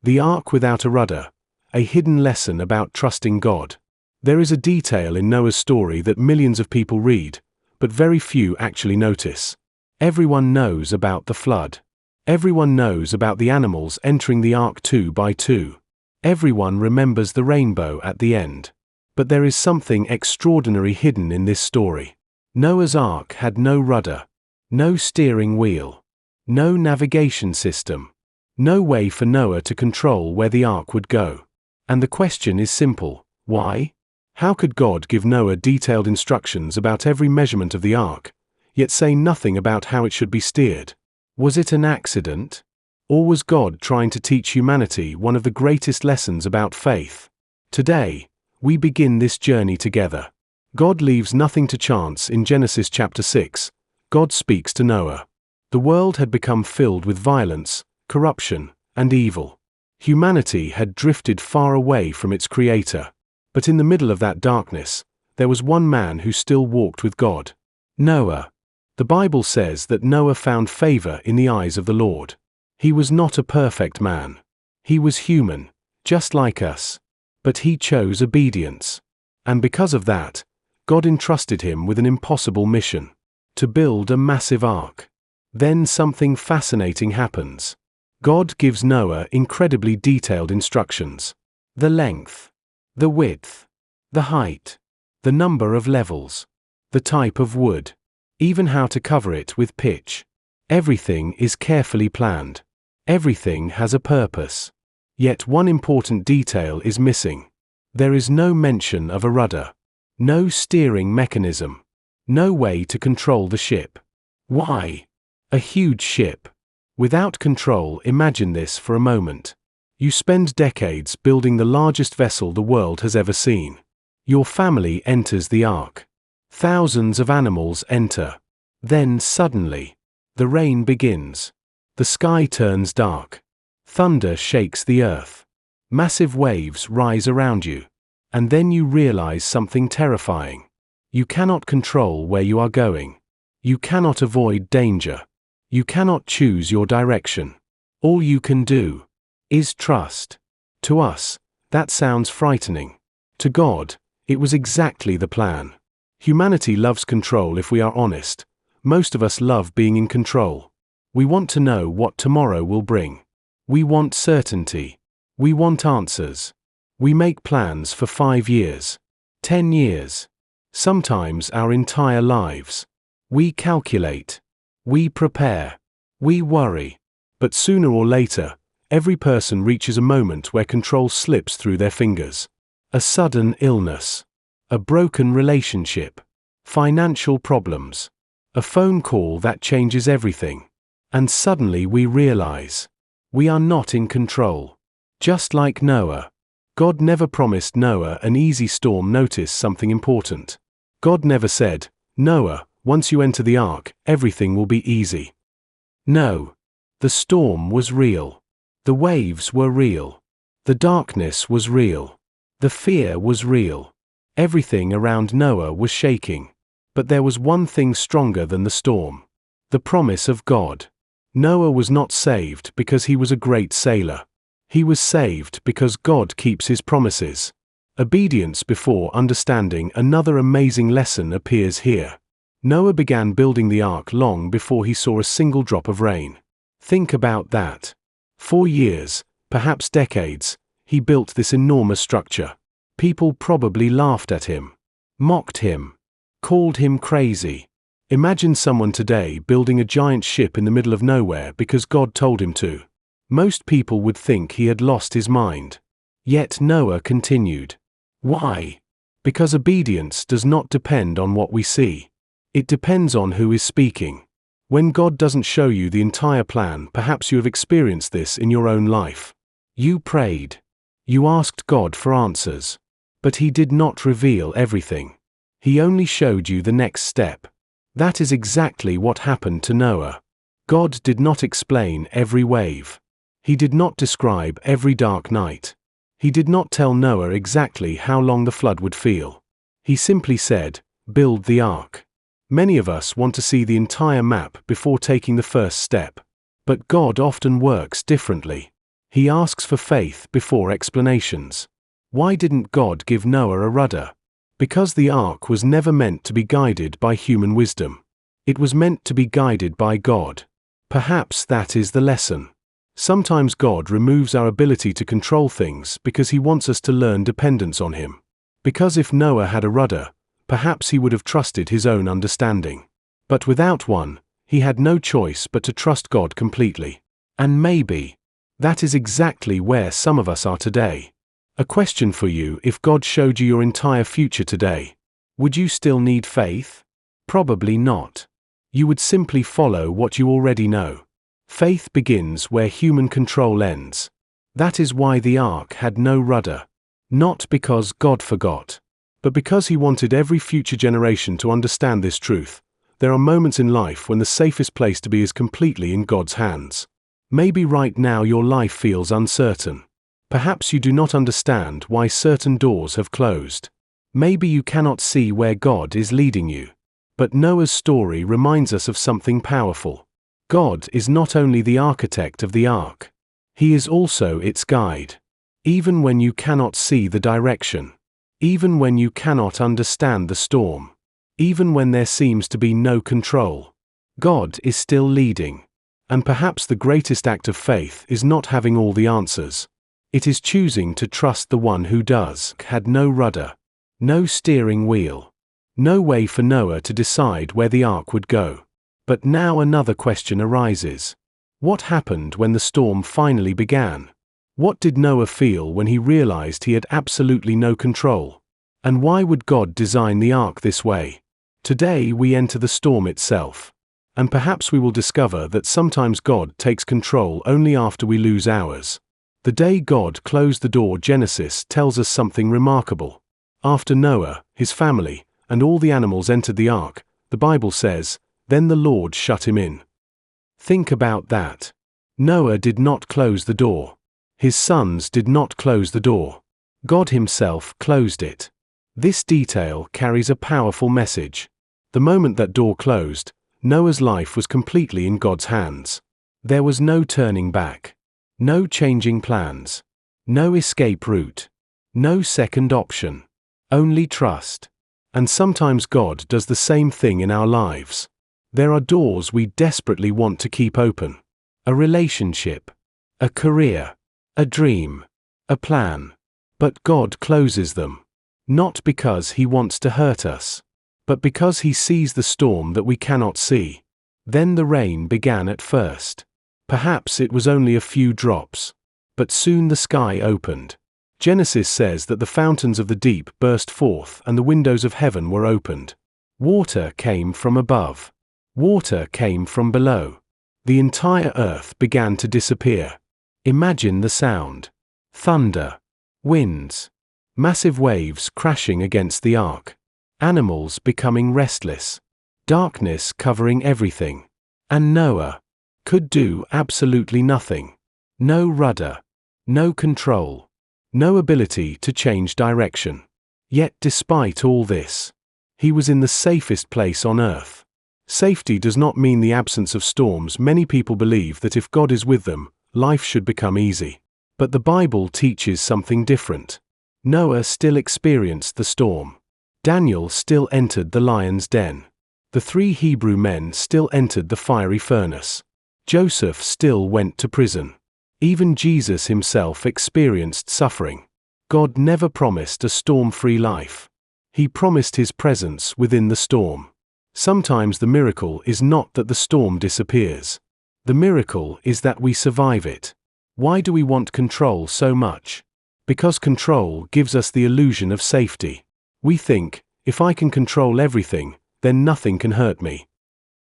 The Ark Without a Rudder, a hidden lesson about trusting God. There is a detail in Noah's story that millions of people read, but very few actually notice. Everyone knows about the flood. Everyone knows about the animals entering the ark 2 by 2. Everyone remembers the rainbow at the end. But there is something extraordinary hidden in this story. Noah's Ark had no rudder, no steering wheel, no navigation system, no way for Noah to control where the ark would go. And the question is simple: why? How could God give Noah detailed instructions about every measurement of the ark, yet say nothing about how it should be steered? Was it an accident? Or was God trying to teach humanity one of the greatest lessons about faith? Today, we begin this journey together. God leaves nothing to chance. In Genesis chapter 6, God speaks to Noah. The world had become filled with violence, corruption, and evil. Humanity had drifted far away from its Creator. But in the middle of that darkness, there was one man who still walked with God: Noah. The Bible says that Noah found favor in the eyes of the Lord. He was not a perfect man. He was human, just like us. But he chose obedience. And because of that, God entrusted him with an impossible mission: to build a massive ark. Then something fascinating happens. God gives Noah incredibly detailed instructions. The length, the width, the height, the number of levels, the type of wood, even how to cover it with pitch. Everything is carefully planned. Everything has a purpose. Yet one important detail is missing. There is no mention of a rudder, no steering mechanism, no way to control the ship. Why? A huge ship. Without control. Imagine this for a moment. You spend decades building the largest vessel the world has ever seen. Your family enters the ark. Thousands of animals enter. Then suddenly, the rain begins. The sky turns dark. Thunder shakes the earth. Massive waves rise around you. And then you realize something terrifying. You cannot control where you are going. You cannot avoid danger. You cannot choose your direction. All you can do is trust. To us, that sounds frightening. To God, it was exactly the plan. Humanity loves control. If we are honest, most of us love being in control. We want to know what tomorrow will bring. We want certainty. We want answers. We make plans for 5 years, 10 years, sometimes our entire lives. We calculate. We prepare. We worry. But sooner or later, every person reaches a moment where control slips through their fingers. A sudden illness. A broken relationship. Financial problems. A phone call that changes everything. And suddenly we realize we are not in control. Just like Noah. God never promised Noah an easy storm. Notice something important. God never said, "Noah, once you enter the ark, everything will be easy." No. The storm was real. The waves were real. The darkness was real. The fear was real. Everything around Noah was shaking. But there was one thing stronger than the storm. The promise of God. Noah was not saved because he was a great sailor. He was saved because God keeps his promises. Obedience before understanding. Another amazing lesson appears here. Noah began building the ark long before he saw a single drop of rain. Think about that. 4 years, perhaps decades, he built this enormous structure. People probably laughed at him, mocked him, called him crazy. Imagine someone today building a giant ship in the middle of nowhere because God told him to. Most people would think he had lost his mind. Yet Noah continued. Why? Because obedience does not depend on what we see. It depends on who is speaking. When God doesn't show you the entire plan, perhaps you have experienced this in your own life. You prayed. You asked God for answers. But He did not reveal everything. He only showed you the next step. That is exactly what happened to Noah. God did not explain every wave. He did not describe every dark night. He did not tell Noah exactly how long the flood would feel. He simply said, "Build the ark." Many of us want to see the entire map before taking the first step. But God often works differently. He asks for faith before explanations. Why didn't God give Noah a rudder? Because the ark was never meant to be guided by human wisdom. It was meant to be guided by God. Perhaps that is the lesson. Sometimes God removes our ability to control things because He wants us to learn dependence on Him. Because if Noah had a rudder, perhaps he would have trusted his own understanding. But without one, he had no choice but to trust God completely. And maybe that is exactly where some of us are today. A question for you: if God showed you your entire future today, would you still need faith? Probably not. You would simply follow what you already know. Faith begins where human control ends. That is why the ark had no rudder. Not because God forgot, but because He wanted every future generation to understand this truth. There are moments in life when the safest place to be is completely in God's hands. Maybe right now your life feels uncertain. Perhaps you do not understand why certain doors have closed. Maybe you cannot see where God is leading you. But Noah's story reminds us of something powerful. God is not only the architect of the ark. He is also its guide. Even when you cannot see the direction. Even when you cannot understand the storm. Even when there seems to be no control. God is still leading. And perhaps the greatest act of faith is not having all the answers. It is choosing to trust the one who does. Had no rudder. No steering wheel. No way for Noah to decide where the ark would go. But now another question arises. What happened when the storm finally began? What did Noah feel when he realized he had absolutely no control? And why would God design the ark this way? Today we enter the storm itself. And perhaps we will discover that sometimes God takes control only after we lose ours. The day God closed the door, Genesis tells us something remarkable. After Noah, his family, and all the animals entered the ark, the Bible says, then the Lord shut him in. Think about that. Noah did not close the door. His sons did not close the door. God Himself closed it. This detail carries a powerful message. The moment that door closed, Noah's life was completely in God's hands. There was no turning back. No changing plans. No escape route. No second option. Only trust. And sometimes God does the same thing in our lives. There are doors we desperately want to keep open. A relationship. A career. A dream. A plan. But God closes them. Not because He wants to hurt us, but because He sees the storm that we cannot see. Then the rain began at first. Perhaps it was only a few drops. But soon the sky opened. Genesis says that the fountains of the deep burst forth and the windows of heaven were opened. Water came from above. Water came from below. The entire earth began to disappear. Imagine the sound. Thunder. Winds. Massive waves crashing against the ark. Animals becoming restless. Darkness covering everything. And Noah could do absolutely nothing. No rudder. No control. No ability to change direction. Yet despite all this, he was in the safest place on earth. Safety does not mean the absence of storms. Many people believe that if God is with them, life should become easy. But the Bible teaches something different. Noah still experienced the storm. Daniel still entered the lion's den. The 3 Hebrew men still entered the fiery furnace. Joseph still went to prison. Even Jesus Himself experienced suffering. God never promised a storm-free life. He promised His presence within the storm. Sometimes the miracle is not that the storm disappears. The miracle is that we survive it. Why do we want control so much? Because control gives us the illusion of safety. We think, if I can control everything, then nothing can hurt me.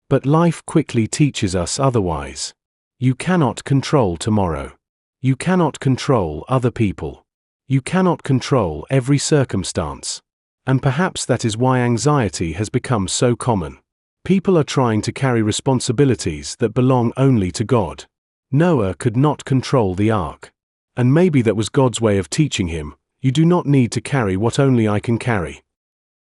But life quickly teaches us otherwise. You cannot control tomorrow. You cannot control other people. You cannot control every circumstance. And perhaps that is why anxiety has become so common. People are trying to carry responsibilities that belong only to God. Noah could not control the ark. And maybe that was God's way of teaching him, you do not need to carry what only I can carry.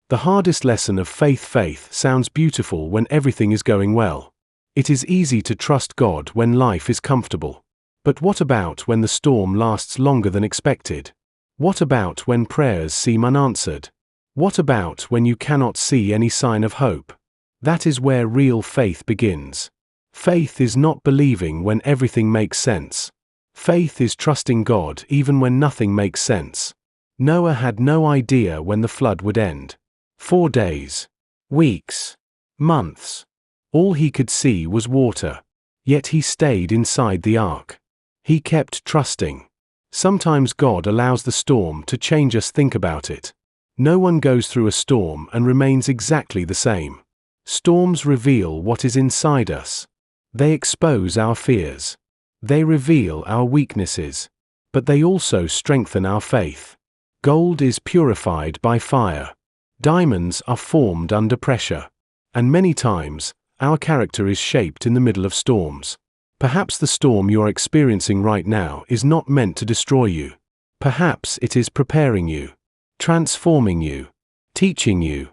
The hardest lesson of faith sounds beautiful when everything is going well. It is easy to trust God when life is comfortable. But what about when the storm lasts longer than expected? What about when prayers seem unanswered? What about when you cannot see any sign of hope? That is where real faith begins. Faith is not believing when everything makes sense. Faith is trusting God even when nothing makes sense. Noah had no idea when the flood would end. 4 days, weeks, months. All he could see was water. Yet he stayed inside the ark. He kept trusting. Sometimes God allows the storm to change us. Think about it. No one goes through a storm and remains exactly the same. Storms reveal what is inside us. They expose our fears. They reveal our weaknesses. But they also strengthen our faith. Gold is purified by fire. Diamonds are formed under pressure. And many times, our character is shaped in the middle of storms. Perhaps the storm you are experiencing right now is not meant to destroy you. Perhaps it is preparing you, transforming you, teaching you,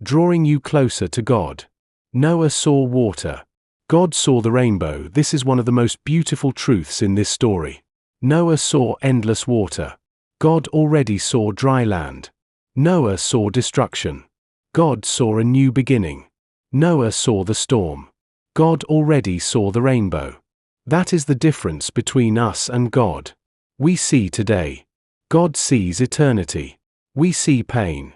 drawing you closer to God. Noah saw water. God saw the rainbow. This is one of the most beautiful truths in this story. Noah saw endless water. God already saw dry land. Noah saw destruction. God saw a new beginning. Noah saw the storm. God already saw the rainbow. That is the difference between us and God. We see today. God sees eternity. We see pain.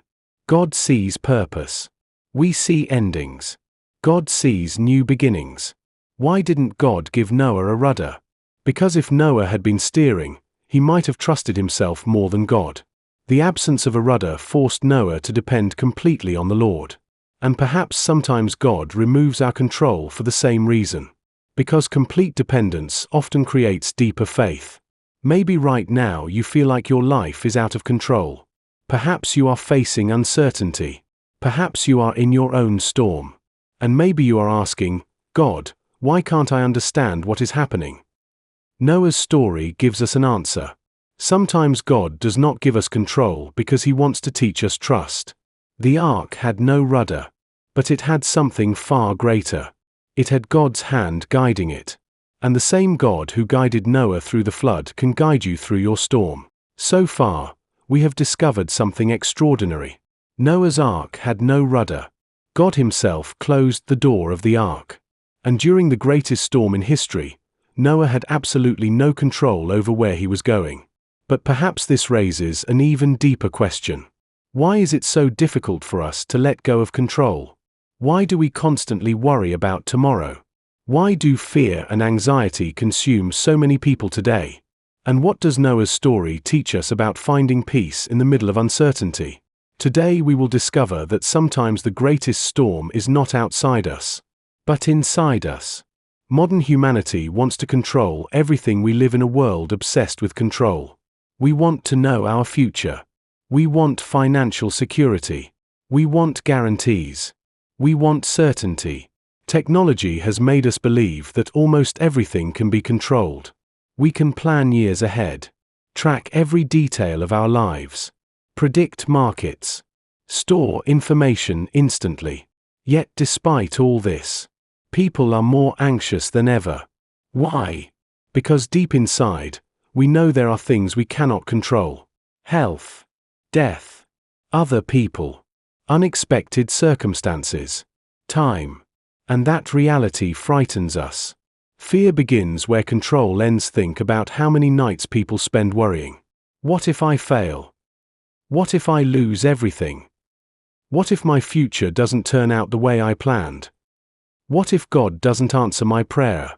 God sees purpose. We see endings. God sees new beginnings. Why didn't God give Noah a rudder? Because if Noah had been steering, he might have trusted himself more than God. The absence of a rudder forced Noah to depend completely on the Lord. And perhaps sometimes God removes our control for the same reason. Because complete dependence often creates deeper faith. Maybe right now you feel like your life is out of control. Perhaps you are facing uncertainty. Perhaps you are in your own storm. And maybe you are asking, God, why can't I understand what is happening? Noah's story gives us an answer. Sometimes God does not give us control because He wants to teach us trust. The ark had no rudder, but it had something far greater. It had God's hand guiding it. And the same God who guided Noah through the flood can guide you through your storm. So far, we have discovered something extraordinary. Noah's ark had no rudder. God Himself closed the door of the ark. And during the greatest storm in history, Noah had absolutely no control over where he was going. But perhaps this raises an even deeper question. Why is it so difficult for us to let go of control? Why do we constantly worry about tomorrow? Why do fear and anxiety consume so many people today? And what does Noah's story teach us about finding peace in the middle of uncertainty? Today we will discover that sometimes the greatest storm is not outside us, but inside us. Modern humanity wants to control everything. We live in a world obsessed with control. We want to know our future. We want financial security. We want guarantees. We want certainty. Technology has made us believe that almost everything can be controlled. We can plan years ahead, track every detail of our lives, predict markets, store information instantly. Yet despite all this, people are more anxious than ever. Why? Because deep inside, we know there are things we cannot control. Health, death, other people, unexpected circumstances, time. And that reality frightens us. Fear begins where control ends. Think about how many nights people spend worrying. What if I fail? What if I lose everything? What if my future doesn't turn out the way I planned? What if God doesn't answer my prayer?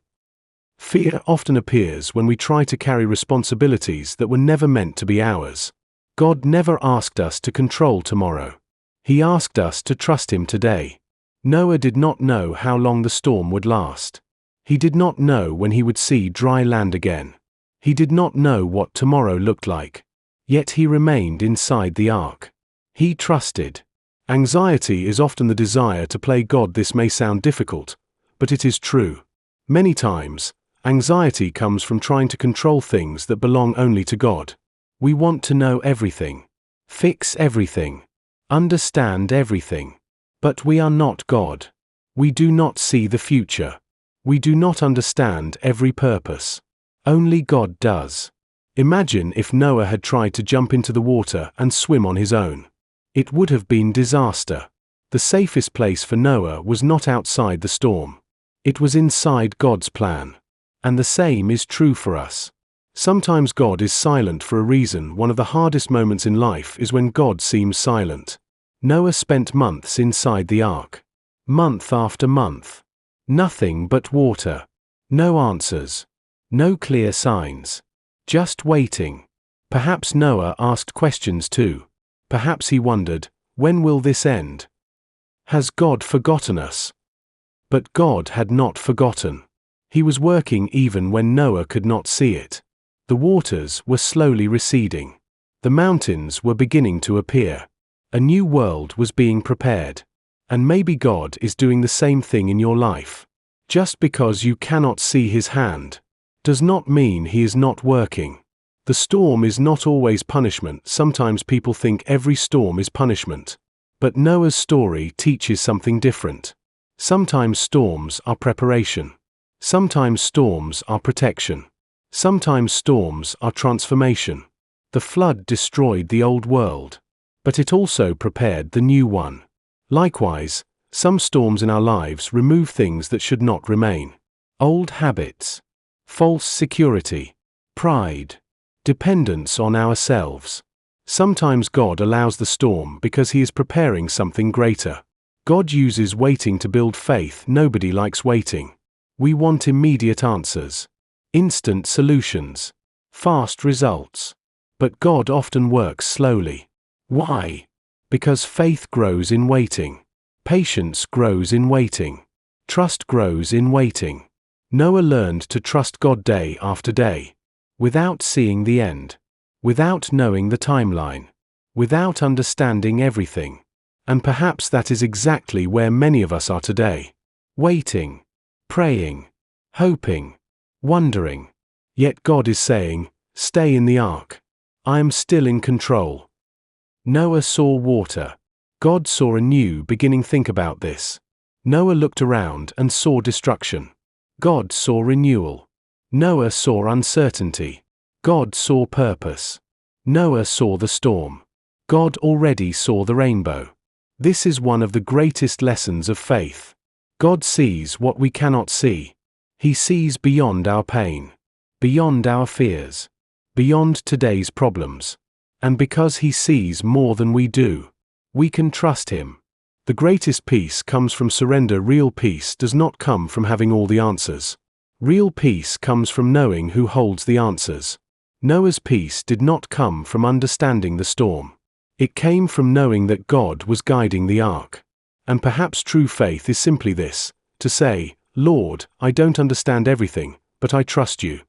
Fear often appears when we try to carry responsibilities that were never meant to be ours. God never asked us to control tomorrow. He asked us to trust Him today. Noah did not know how long the storm would last. He did not know when he would see dry land again. He did not know what tomorrow looked like. Yet he remained inside the ark. He trusted. Anxiety is often the desire to play God. This may sound difficult, but it is true. Many times, anxiety comes from trying to control things that belong only to God. We want to know everything, fix everything, understand everything. But we are not God. We do not see the future. We do not understand every purpose. Only God does. Imagine if Noah had tried to jump into the water and swim on his own. It would have been disaster. The safest place for Noah was not outside the storm. It was inside God's plan. And the same is true for us. Sometimes God is silent for a reason. One of the hardest moments in life is when God seems silent. Noah spent months inside the ark. Month after month. Nothing but water. No answers. No clear signs. Just waiting. Perhaps Noah asked questions too. Perhaps he wondered, when will this end? Has God forgotten us? But God had not forgotten. He was working even when Noah could not see it. The waters were slowly receding. The mountains were beginning to appear. A new world was being prepared. And maybe God is doing the same thing in your life. Just because you cannot see His hand does not mean He is not working. The storm is not always punishment. Sometimes people think every storm is punishment. But Noah's story teaches something different. Sometimes storms are preparation. Sometimes storms are protection. Sometimes storms are transformation. The flood destroyed the old world, but it also prepared the new one. Likewise, some storms in our lives remove things that should not remain. Old habits, false security, pride, dependence on ourselves. Sometimes God allows the storm because He is preparing something greater. God uses waiting to build faith. Nobody likes waiting. We want immediate answers, instant solutions, fast results. But God often works slowly. Why? Because faith grows in waiting. Patience grows in waiting. Trust grows in waiting. Noah learned to trust God day after day, without seeing the end, without knowing the timeline, without understanding everything. And perhaps that is exactly where many of us are today. Waiting, praying, hoping, wondering. Yet God is saying, stay in the ark. I am still in control. Noah saw water. God saw a new beginning. Think about this. Noah looked around and saw destruction. God saw renewal. Noah saw uncertainty. God saw purpose. Noah saw the storm. God already saw the rainbow. This is one of the greatest lessons of faith. God sees what we cannot see. He sees beyond our pain, beyond our fears, beyond today's problems. And because He sees more than we do, we can trust Him. The greatest peace comes from surrender. Real peace does not come from having all the answers. Real peace comes from knowing who holds the answers. Noah's peace did not come from understanding the storm. It came from knowing that God was guiding the ark. And perhaps true faith is simply this, to say, Lord, I don't understand everything, but I trust You.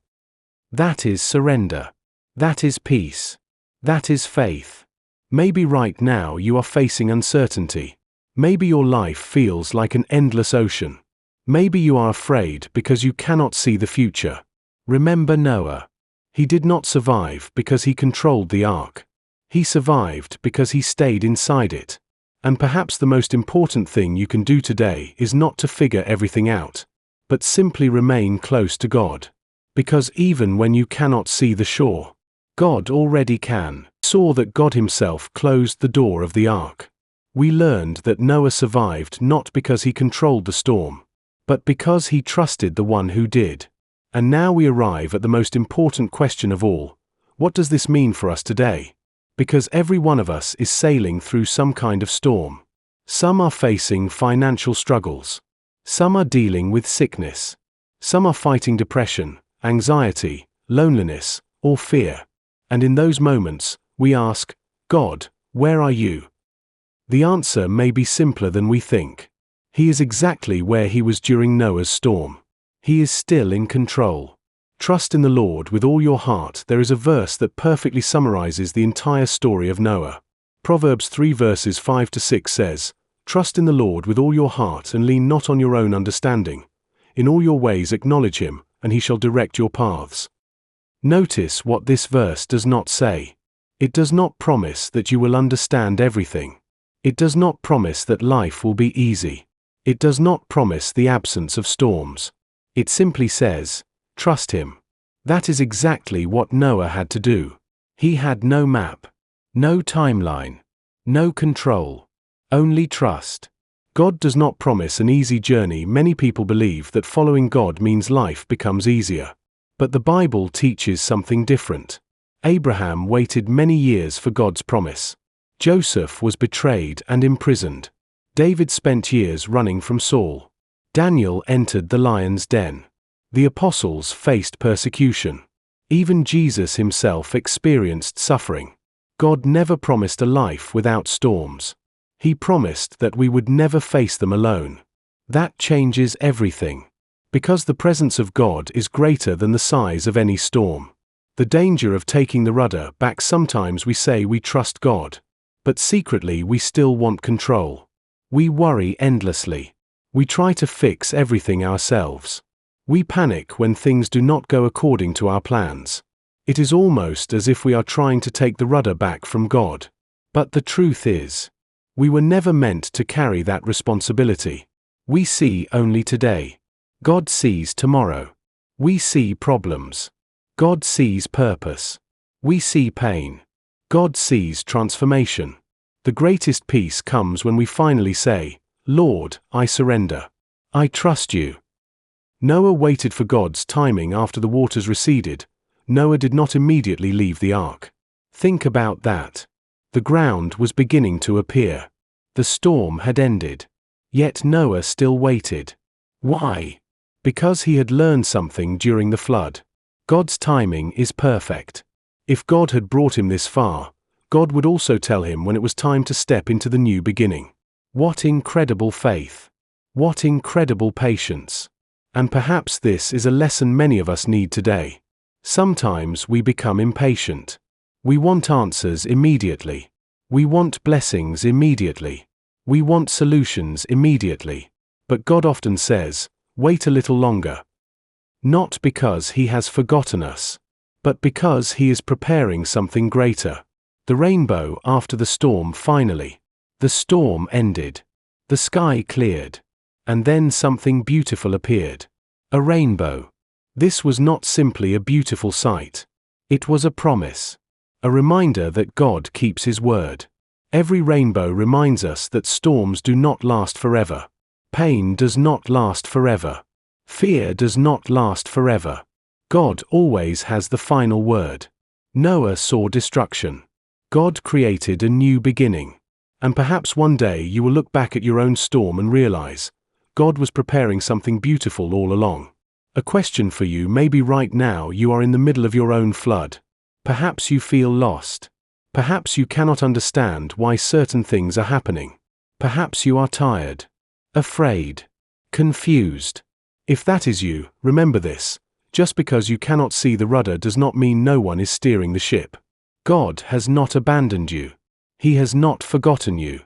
That is surrender. That is peace. That is faith. Maybe right now you are facing uncertainty. Maybe your life feels like an endless ocean. Maybe you are afraid because you cannot see the future. Remember Noah. He did not survive because he controlled the ark. He survived because he stayed inside it. And perhaps the most important thing you can do today is not to figure everything out, but simply remain close to God. Because even when you cannot see the shore, God already can. Saw that God Himself closed the door of the ark. We learned that Noah survived not because he controlled the storm, but because he trusted the one who did. And now we arrive at the most important question of all. What does this mean for us today? Because every one of us is sailing through some kind of storm. Some are facing financial struggles. Some are dealing with sickness. Some are fighting depression, anxiety, loneliness, or fear. And in those moments, we ask, God, where are You? The answer may be simpler than we think. He is exactly where He was during Noah's storm. He is still in control. Trust in the Lord with all your heart. There is a verse that perfectly summarizes the entire story of Noah. Proverbs 3 verses 5 to 6 says, Trust in the Lord with all your heart and lean not on your own understanding. In all your ways acknowledge Him, and He shall direct your paths. Notice what this verse does not say. It does not promise that you will understand everything. It does not promise that life will be easy. It does not promise the absence of storms. It simply says, trust Him. That is exactly what Noah had to do. He had no map, no timeline, no control, only trust. God does not promise an easy journey. Many people believe that following God means life becomes easier. But the Bible teaches something different. Abraham waited many years for God's promise. Joseph was betrayed and imprisoned. David spent years running from Saul. Daniel entered the lion's den. The apostles faced persecution. Even Jesus himself experienced suffering. God never promised a life without storms. He promised that we would never face them alone. That changes everything. Because the presence of God is greater than the size of any storm. The danger of taking the rudder back. Sometimes we say we trust God, but secretly we still want control. We worry endlessly. We try to fix everything ourselves. We panic when things do not go according to our plans. It is almost as if we are trying to take the rudder back from God. But the truth is, we were never meant to carry that responsibility. We see only today. God sees tomorrow. We see problems. God sees purpose. We see pain. God sees transformation. The greatest peace comes when we finally say, "Lord, I surrender. I trust you." Noah waited for God's timing. After the waters receded, Noah did not immediately leave the ark. Think about that. The ground was beginning to appear. The storm had ended. Yet Noah still waited. Why? Because he had learned something during the flood. God's timing is perfect. If God had brought him this far, God would also tell him when it was time to step into the new beginning. What incredible faith! What incredible patience! And perhaps this is a lesson many of us need today. Sometimes we become impatient. We want answers immediately. We want blessings immediately. We want solutions immediately. But God often says, "Wait a little longer." Not because He has forgotten us, but because He is preparing something greater. The rainbow after the storm. Finally, the storm ended. The sky cleared. And then something beautiful appeared. A rainbow. This was not simply a beautiful sight. It was a promise. A reminder that God keeps His word. Every rainbow reminds us that storms do not last forever. Pain does not last forever. Fear does not last forever. God always has the final word. Noah saw destruction. God created a new beginning. And perhaps one day you will look back at your own storm and realize, God was preparing something beautiful all along. A question for you: maybe right now you are in the middle of your own flood. Perhaps you feel lost. Perhaps you cannot understand why certain things are happening. Perhaps you are tired, afraid, confused. If that is you, remember this: just because you cannot see the rudder does not mean no one is steering the ship. God has not abandoned you. He has not forgotten you.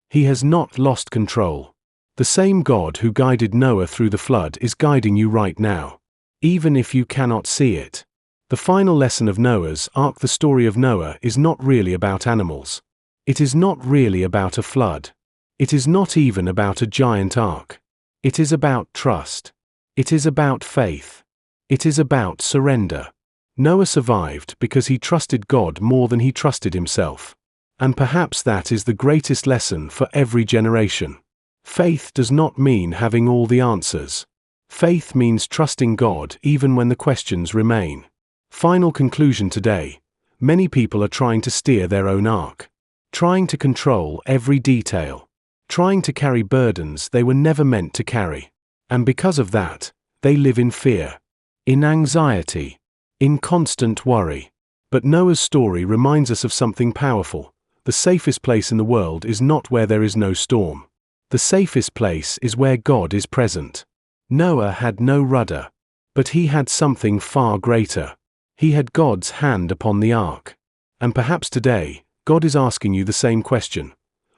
He has not lost control. The same God who guided Noah through the flood is guiding you right now, even if you cannot see it. The final lesson of Noah's Ark. The story of Noah is not really about animals. It is not really about a flood. It is not even about a giant ark. It is about trust. It is about faith. It is about surrender. Noah survived because he trusted God more than he trusted himself. And perhaps that is the greatest lesson for every generation. Faith does not mean having all the answers. Faith means trusting God even when the questions remain. Final conclusion today: many people are trying to steer their own ark, trying to control every detail, trying to carry burdens they were never meant to carry. And because of that, they live in fear, in anxiety, in constant worry. But Noah's story reminds us of something powerful. The safest place in the world is not where there is no storm. The safest place is where God is present. Noah had no rudder, but he had something far greater. He had God's hand upon the ark. And perhaps today, God is asking you the same question.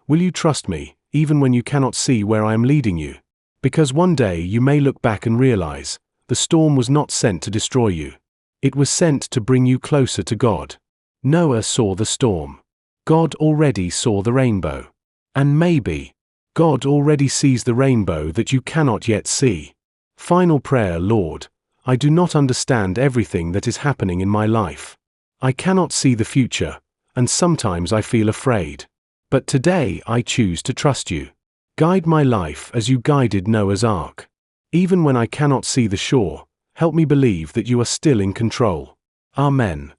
Will you trust me, even when you cannot see where I am leading you? Because one day you may look back and realize, the storm was not sent to destroy you. It was sent to bring you closer to God. Noah saw the storm. God already saw the rainbow. And maybe, God already sees the rainbow that you cannot yet see. Final prayer: Lord, I do not understand everything that is happening in my life. I cannot see the future, and sometimes I feel afraid. But today I choose to trust you. Guide my life as you guided Noah's Ark. Even when I cannot see the shore, help me believe that you are still in control. Amen.